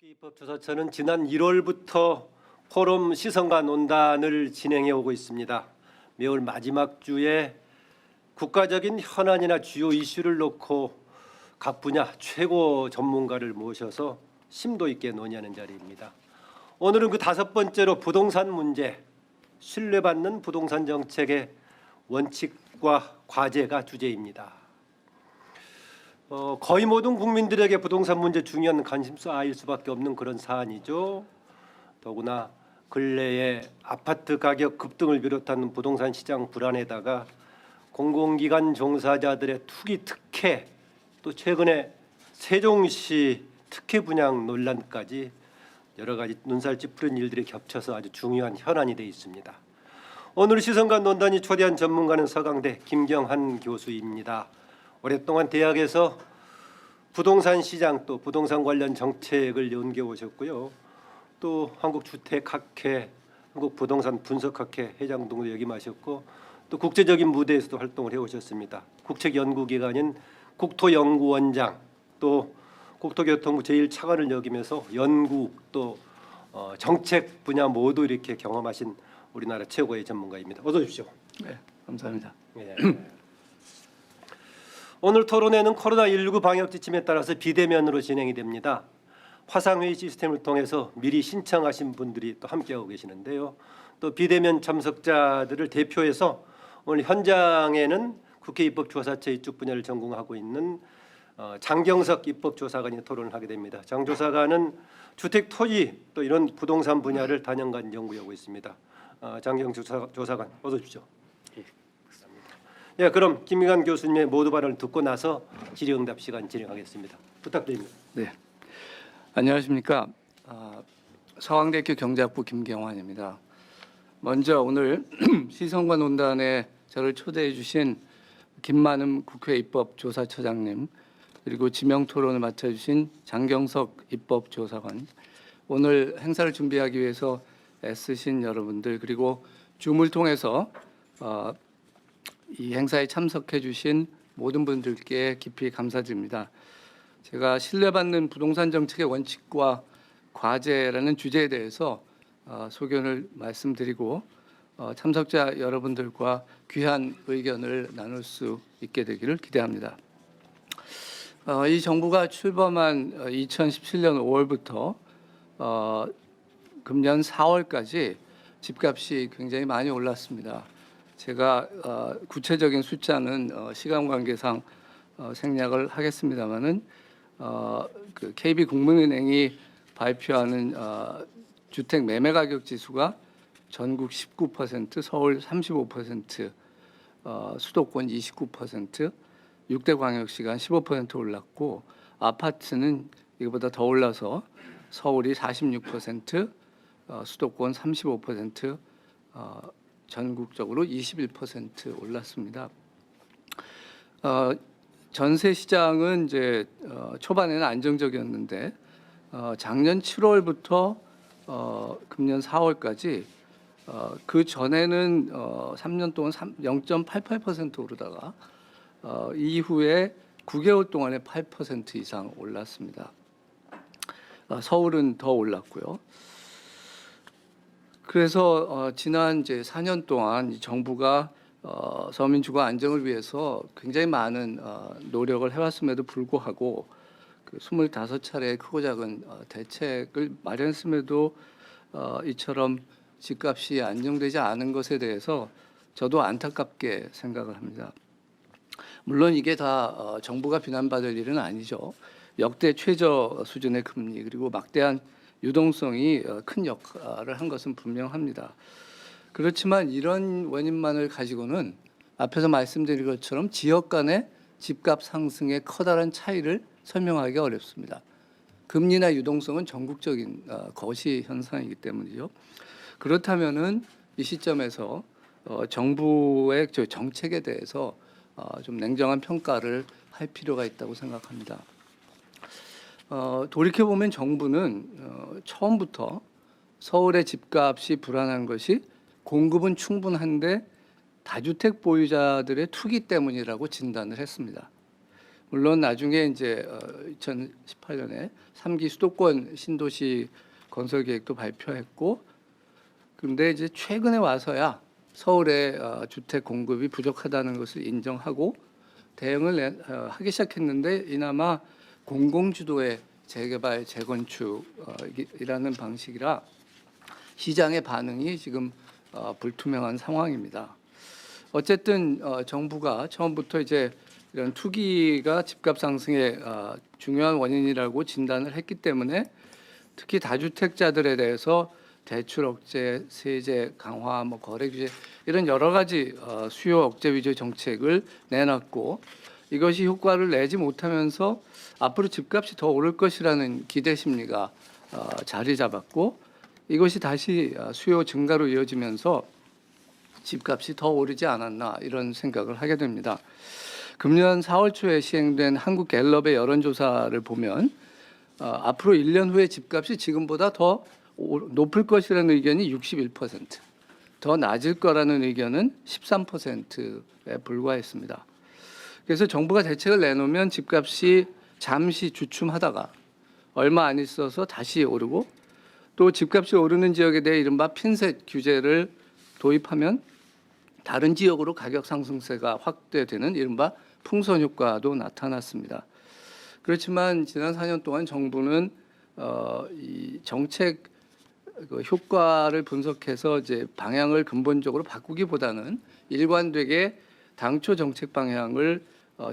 입법조사처는 지난 1월부터 포럼 시선과 논단을 진행해 오고 있습니다. 매월 마지막 주에 국가적인 현안이나 주요 이슈를 놓고 각 분야 최고 전문가를 모셔서 심도 있게 논의하는 자리입니다. 오늘은 그 5번째로 부동산 문제, 신뢰받는 부동산 정책의 원칙과 과제가 주제입니다. 거의 모든 국민들에게 부동산 문제 중요한 관심사일 수밖에 없는 그런 사안이죠. 더구나 근래에 아파트 가격 급등을 비롯한 부동산 시장 불안에다가 공공기관 종사자들의 투기 특혜, 또 최근에 세종시 특혜 분양 논란까지 여러 가지 눈살 찌푸린 일들이 겹쳐서 아주 중요한 현안이 되어 있습니다. 오늘 시선과 논단이 초대한 전문가는 서강대 김경한 교수입니다. 오랫동안 대학에서 부동산 시장 또 부동산 관련 정책을 연구해 오셨고요. 또 한국주택학회, 한국부동산분석학회 회장 등도 역임하셨고 또 국제적인 무대에서도 활동을 해오셨습니다. 국책연구기관인 국토연구원장 또 국토교통부 제1차관을 역임해서 연구 또 정책 분야 모두 이렇게 경험하신 우리나라 최고의 전문가입니다. 어서 오십시오. 네, 감사합니다. 네. 오늘 토론회는 코로나19 방역 지침에 따라서 비대면으로 진행이 됩니다. 화상회의 시스템을 통해서 미리 신청하신 분들이 또 함께하고 계시는데요. 또 비대면 참석자들을 대표해서 오늘 현장에는 국회 입법조사처 이쪽 분야를 전공하고 있는 장경석 입법조사관이 토론을 하게 됩니다. 장 조사관은 주택 토지 또 이런 부동산 분야를 단연간 연구하고 있습니다. 장경석 조사관 어서 오십시오. 예, 그럼 김경한 교수님의 모두 발언을 듣고 나서 질의응답 시간 진행하겠습니다. 부탁드립니다. 네, 안녕하십니까. 서강대학교 경제학부 김경환입니다. 먼저 오늘 시선과 논단에 저를 초대해 주신 김만음 국회 입법조사처장님 그리고 지명 토론을 맡아주신 장경석 입법조사관, 오늘 행사를 준비하기 위해서 애쓰신 여러분들, 그리고 줌을 통해서 이 행사에 참석해 주신 모든 분들께 깊이 감사드립니다. 제가 신뢰받는 부동산 정책의 원칙과 과제라는 주제에 대해서 소견을 말씀드리고 참석자 여러분들과 귀한 의견을 나눌 수 있게 되기를 기대합니다. 이 정부가 출범한 2017년 5월부터 금년 4월까지 집값이 굉장히 많이 올랐습니다. 제가 구체적인 숫자는 시간 관계상 생략을 하겠습니다만은 그 KB국민은행이 발표하는 주택 매매 가격 지수가 전국 19%, 서울 35%, 수도권 29%, 6대 광역시가 15% 올랐고 아파트는 이거보다 더 올라서 서울이 46%, 수도권 35%, 전국적으로 21% 올랐습니다. 전세 시장은 이제 초반에는 안정적이었는데 작년 7월부터 금년 4월까지 그 전에는 3년 동안 0.88% 오르다가 이후에 9개월 동안에 8% 이상 올랐습니다. 서울은 더 올랐고요. 그래서 지난 이제 4년 동안 이 정부가 서민 주거 안정을 위해서 굉장히 많은 노력을 해왔음에도 불구하고 그 25차례 크고 작은 대책을 마련했음에도 이처럼 집값이 안정되지 않은 것에 대해서 저도 안타깝게 생각을 합니다. 물론 이게 다 정부가 비난받을 일은 아니죠. 역대 최저 수준의 금리 그리고 막대한 유동성이 큰 역할을 한 것은 분명합니다. 그렇지만 이런 원인만을 가지고는 앞에서 말씀드린 것처럼 지역 간의 집값 상승의 커다란 차이를 설명하기 어렵습니다. 금리나 유동성은 전국적인 거시 현상이기 때문이죠. 그렇다면은 이 시점에서 정부의 정책에 대해서 좀 냉정한 평가를 할 필요가 있다고 생각합니다. 돌이켜 보면 정부는 처음부터 서울의 집값이 불안한 것이 공급은 충분한데 다주택 보유자들의 투기 때문이라고 진단을 했습니다. 물론 나중에 이제 2018년에 3기 수도권 신도시 건설 계획도 발표했고, 그런데 이제 최근에 와서야 서울의 주택 공급이 부족하다는 것을 인정하고 대응을 하기 시작했는데, 이나마 공공주도의 재개발 재건축이라는 방식이라 시장의 반응이 지금 불투명한 상황입니다. 어쨌든 정부가 처음부터 이제 이런 투기가 집값 상승의 중요한 원인이라고 진단을 했기 때문에 특히 다주택자들에 대해서 대출 억제, 세제 강화, 뭐 거래 규제 이런 여러 가지 수요 억제 위주의 정책을 내놨고, 이것이 효과를 내지 못하면서 앞으로 집값이 더 오를 것이라는 기대 심리가 자리 잡았고, 이것이 다시 수요 증가로 이어지면서 집값이 더 오르지 않았나 이런 생각을 하게 됩니다. 금년 4월 초에 시행된 한국갤럽의 여론조사를 보면 앞으로 1년 후에 집값이 지금보다 더 높을 것이라는 의견이 61%, 더 낮을 거라는 의견은 13%에 불과했습니다. 그래서 정부가 대책을 내놓으면 집값이 잠시 주춤하다가 얼마 안 있어서 다시 오르고, 또 집값이 오르는 지역에 대해 이른바 핀셋 규제를 도입하면 다른 지역으로 가격 상승세가 확대되는 이른바 풍선 효과도 나타났습니다. 그렇지만 지난 4년 동안 정부는 이 정책 효과를 분석해서 이제 방향을 근본적으로 바꾸기보다는 일관되게 당초 정책 방향을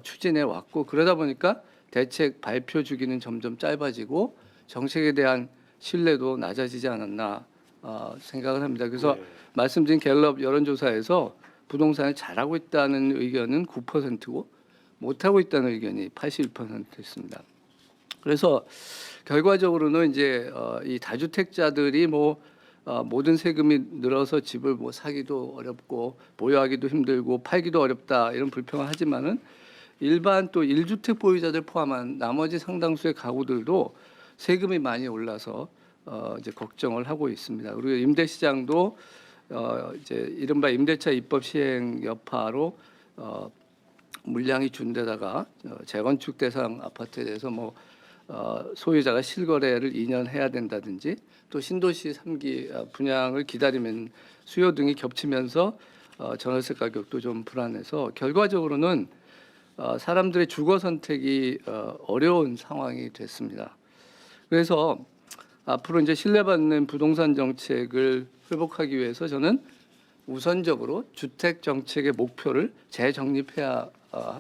추진해 왔고, 그러다 보니까 대책 발표 주기는 점점 짧아지고 정책에 대한 신뢰도 낮아지지 않았나 생각을 합니다. 그래서 말씀드린 갤럽 여론조사에서 부동산을 잘하고 있다는 의견은 9%고 못하고 있다는 의견이 81%였습니다. 그래서 결과적으로는 이제 이 다주택자들이 모든 세금이 늘어서 집을 사기도 어렵고 보유하기도 힘들고 팔기도 어렵다 이런 불평을 하지만은 일반 또 1주택 보유자들 포함한 나머지 상당수의 가구들도 세금이 많이 올라서 이제 걱정을 하고 있습니다. 그리고 임대 시장도 이제 이른바 임대차 입법 시행 여파로 물량이 준 데다가 재건축 대상 아파트에 대해서 소유자가 실거래를 2년 해야 된다든지, 또 신도시 3기 분양을 기다리면 수요 등이 겹치면서 전월세 가격도 좀 불안해서 결과적으로는 사람들의 주거 선택이 어려운 상황이 됐습니다. 그래서 앞으로 이제 신뢰받는 부동산 정책을 회복하기 위해서 저는 우선적으로 주택 정책의 목표를 재정립해야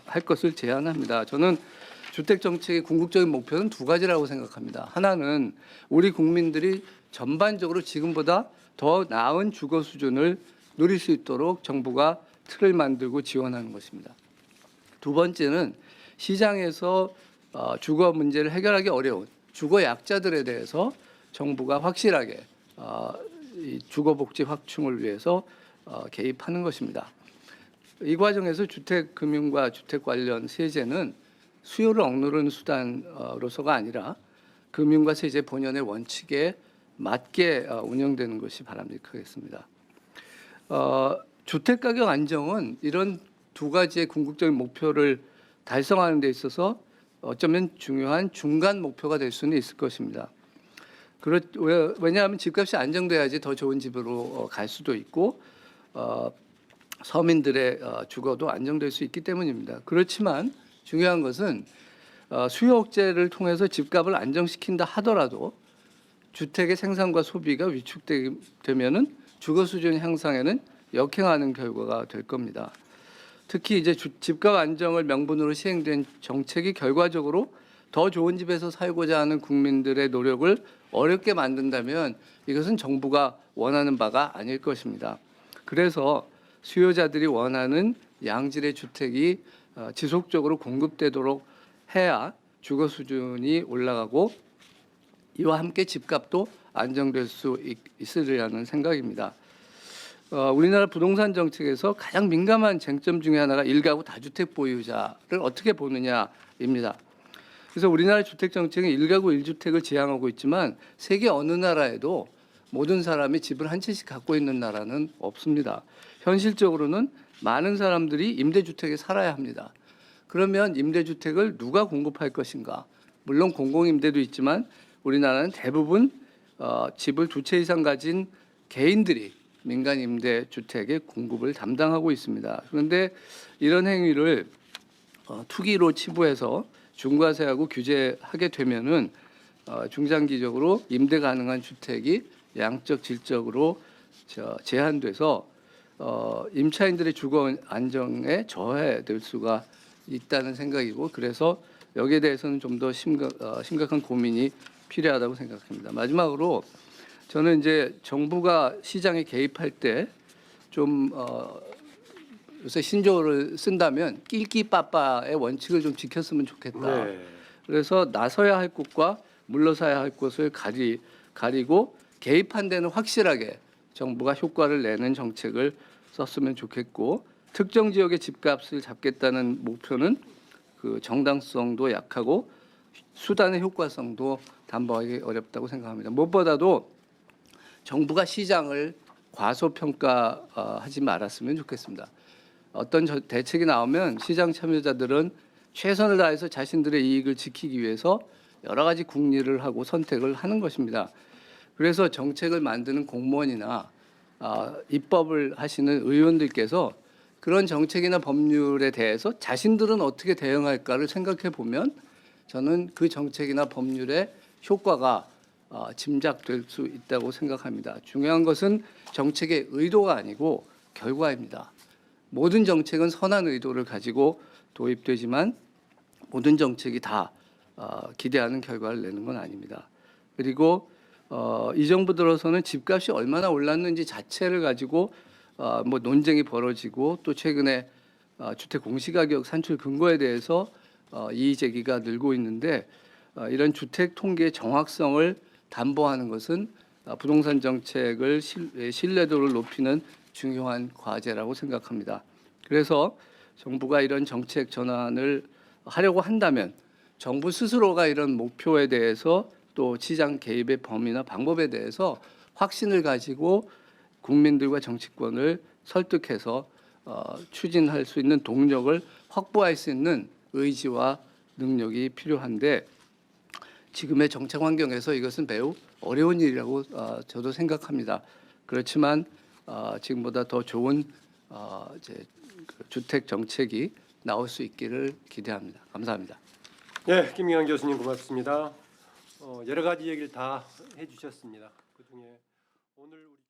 할 것을 제안합니다. 저는 주택 정책의 궁극적인 목표는 두 가지라고 생각합니다. 하나는 우리 국민들이 전반적으로 지금보다 더 나은 주거 수준을 누릴 수 있도록 정부가 틀을 만들고 지원하는 것입니다. 두 번째는 시장에서 주거 문제를 해결하기 어려운 주거 약자들에 대해서 정부가 확실하게 이 주거 복지 확충을 위해서 개입하는 것입니다. 이 과정에서 주택 금융과 주택 관련 세제는 수요를 억누르는 수단으로서가 아니라 금융과 세제 본연의 원칙에 맞게 운영되는 것이 바람직하겠습니다. 주택 가격 안정은 이런 두 가지의 궁극적인 목표를 달성하는 데 있어서 어쩌면 중요한 중간 목표가 될 수는 있을 것입니다. 왜냐하면 집값이 안정돼야지 더 좋은 집으로 갈 수도 있고 서민들의 주거도 안정될 수 있기 때문입니다. 그렇지만 중요한 것은 수요 억제를 통해서 집값을 안정시킨다 하더라도 주택의 생산과 소비가 위축되면은 주거 수준 향상에는 역행하는 결과가 될 겁니다. 특히 이제 집값 안정을 명분으로 시행된 정책이 결과적으로 더 좋은 집에서 살고자 하는 국민들의 노력을 어렵게 만든다면 이것은 정부가 원하는 바가 아닐 것입니다. 그래서 수요자들이 원하는 양질의 주택이 지속적으로 공급되도록 해야 주거 수준이 올라가고 이와 함께 집값도 안정될 수 있으리라는 생각입니다. 우리나라 부동산 정책에서 가장 민감한 쟁점 중에 하나가 1가구 다주택 보유자를 어떻게 보느냐입니다. 그래서 우리나라 주택 정책은 1가구 1주택을 지향하고 있지만 세계 어느 나라에도 모든 사람이 집을 한 채씩 갖고 있는 나라는 없습니다. 현실적으로는 많은 사람들이 임대주택에 살아야 합니다. 그러면 임대주택을 누가 공급할 것인가? 물론 공공임대도 있지만 우리나라는 대부분 집을 두 채 이상 가진 개인들이 민간 임대주택의 공급을 담당하고 있습니다. 그런데 이런 행위를 투기로 치부해서 중과세하고 규제하게 되면은 중장기적으로 임대 가능한 주택이 양적 질적으로 제한돼서 임차인들의 주거 안정에 저해될 수가 있다는 생각이고, 그래서 여기에 대해서는 좀 더 심각한 고민이 필요하다고 생각합니다. 마지막으로 저는 이제 정부가 시장에 개입할 때 좀 요새 신조어를 쓴다면 낄끼빠빠의 원칙을 좀 지켰으면 좋겠다. 네. 그래서 나서야 할 곳과 물러서야 할 곳을 가리고 개입한 데는 확실하게 정부가 효과를 내는 정책을 썼으면 좋겠고, 특정 지역의 집값을 잡겠다는 목표는 그 정당성도 약하고 수단의 효과성도 담보하기 어렵다고 생각합니다. 무엇보다도 정부가 시장을 과소평가하지 말았으면 좋겠습니다. 어떤 대책이 나오면 시장 참여자들은 최선을 다해서 자신들의 이익을 지키기 위해서 여러 가지 궁리를 하고 선택을 하는 것입니다. 그래서 정책을 만드는 공무원이나 입법을 하시는 의원들께서 그런 정책이나 법률에 대해서 자신들은 어떻게 대응할까를 생각해 보면 저는 그 정책이나 법률의 효과가 짐작될 수 있다고 생각합니다. 중요한 것은 정책의 의도가 아니고 결과입니다. 모든 정책은 선한 의도를 가지고 도입되지만 모든 정책이 다 기대하는 결과를 내는 건 아닙니다. 그리고 이 정부 들어서는 집값이 얼마나 올랐는지 자체를 가지고 뭐 논쟁이 벌어지고, 또 최근에 주택 공시가격 산출 근거에 대해서 이의 제기가 늘고 있는데, 이런 주택 통계의 정확성을 담보하는 것은 부동산 정책을 신뢰도를 높이는 중요한 과제라고 생각합니다. 그래서 정부가 이런 정책 전환을 하려고 한다면 정부 스스로가 이런 목표에 대해서 또 시장 개입의 범위나 방법에 대해서 확신을 가지고 국민들과 정치권을 설득해서 추진할 수 있는 동력을 확보할 수 있는 의지와 능력이 필요한데, 지금의 정책 환경에서 이것은 매우 어려운 일이라고 저도 생각합니다. 그렇지만 지금보다 더 좋은 이제 그 주택 정책이 나올 수 있기를 기대합니다. 감사합니다. 네, 김경환 교수님 고맙습니다. 여러 가지 얘기를 다 해주셨습니다. 그중에 오늘 우리